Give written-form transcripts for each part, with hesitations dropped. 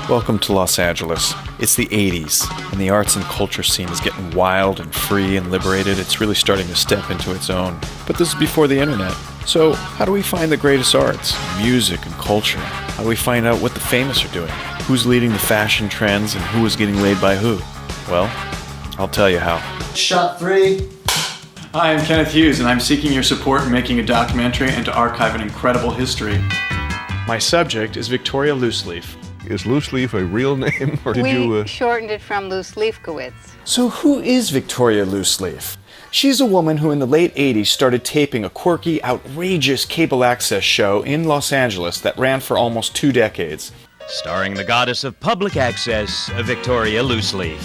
Welcome to Los Angeles. It's the 80s, and the arts and culture scene is getting wild and free and liberated. It's really starting to step into its own. But this is before the internet. So how do we find the greatest arts, music, and culture? How do we find out what the famous are doing? Who's leading the fashion trends, and who is getting laid by who? Well, I'll tell you how. Shot 3. Hi, I'm Kenneth Hughes, and I'm seeking your support in making a documentary and to archive an incredible history. My subject is Victoria Looseleaf. Is Looseleaf a real name, or did we shortened it from Looseleafkowitz. So who is Victoria Looseleaf? She's a woman who in the late 80s started taping a quirky, outrageous cable access show in Los Angeles that ran for almost 2 decades. Starring the goddess of public access, Victoria Looseleaf.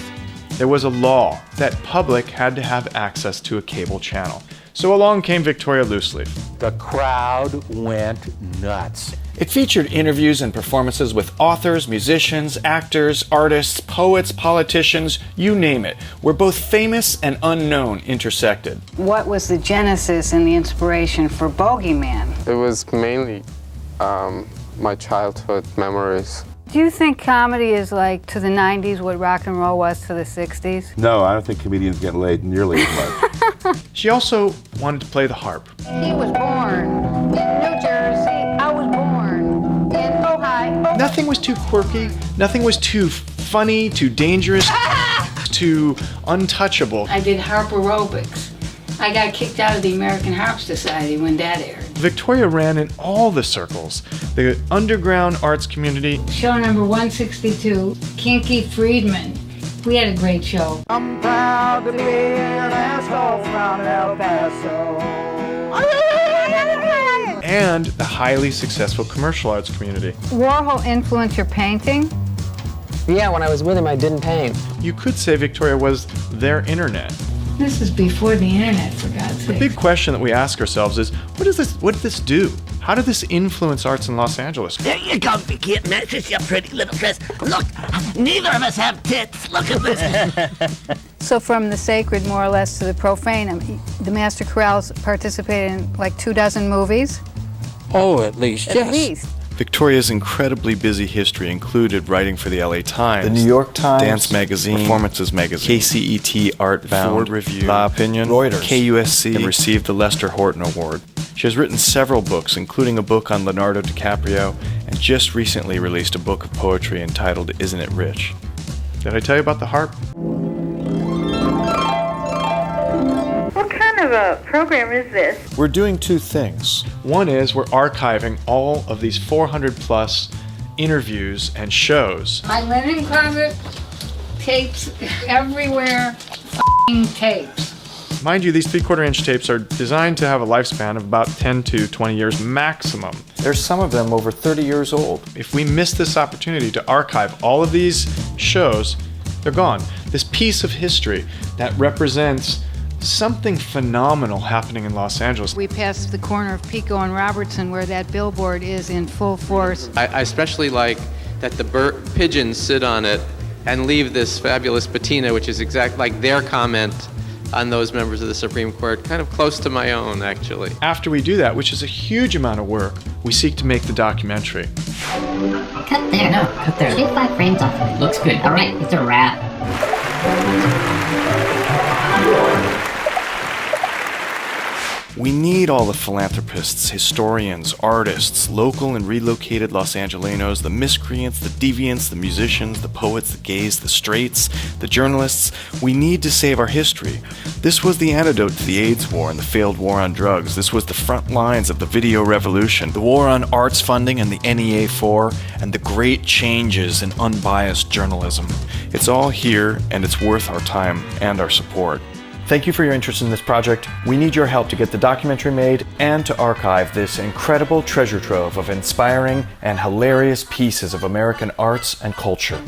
There was a law that public had to have access to a cable channel. So along came Victoria Looseleaf. The crowd went nuts. It featured interviews and performances with authors, musicians, actors, artists, poets, politicians, you name it, where both famous and unknown intersected. What was the genesis and the inspiration for Bogeyman? It was mainly my childhood memories. Do you think comedy is like to the 90s what rock and roll was to the 60s? No, I don't think comedians get laid nearly as much. She also wanted to play the harp. He was born in New Jersey. I was born in Ohio. Nothing was too quirky, nothing was too funny, too dangerous, too untouchable. I did harp aerobics. I got kicked out of the American Harp Society when that aired. Victoria ran in all the circles. The underground arts community. Show number 162, Kinky Friedman. We had a great show. I'm proud to be an asshole from El Paso. And the highly successful commercial arts community. Warhol influenced your painting? Yeah, when I was with him, I didn't paint. You could say Victoria was their internet. This is before the internet, for God's The sake. big question that we ask ourselves is, what did this do? How did this influence arts in Los Angeles? There you go, Vicky. It matches your pretty little dress. Look, neither of us have tits. Look at this. So from the sacred, more or less, to the profane, the Master Chorales participated in like 24 movies? Oh, at least, At least. Victoria's incredibly busy history included writing for the LA Times, The New York Times, Dance Magazine, Performances Magazine, KCET, Artbound, Ford Review, La Opinion, Reuters, KUSC, and received the Lester Horton Award. She has written several books, including a book on Leonardo DiCaprio, and just recently released a book of poetry entitled Isn't It Rich? Did I tell you about the harp? What kind of a program is this? We're doing 2 things. One is we're archiving all of these 400 plus interviews and shows. My linen closet, tapes everywhere, f***ing tapes. Mind you, these 3/4 inch tapes are designed to have a lifespan of about 10 to 20 years maximum. There's some of them over 30 years old. If we miss this opportunity to archive all of these shows, they're gone. This piece of history that represents something phenomenal happening in Los Angeles. We passed the corner of Pico and Robertson where that billboard is in full force. I especially like that the pigeons sit on it and leave this fabulous patina, which is exact like their comment on those members of the Supreme Court, kind of close to my own, actually. After we do that, which is a huge amount of work, we seek to make the documentary. Cut there. No, cut there. Take 5 frames off of it. Looks good. All right, it's a wrap. We need all the philanthropists, historians, artists, local and relocated Los Angelenos, the miscreants, the deviants, the musicians, the poets, the gays, the straights, the journalists. We need to save our history. This was the antidote to the AIDS war and the failed war on drugs. This was the front lines of the video revolution, the war on arts funding and the NEA 4, and the great changes in unbiased journalism. It's all here, and it's worth our time and our support. Thank you for your interest in this project. We need your help to get the documentary made and to archive this incredible treasure trove of inspiring and hilarious pieces of American arts and culture.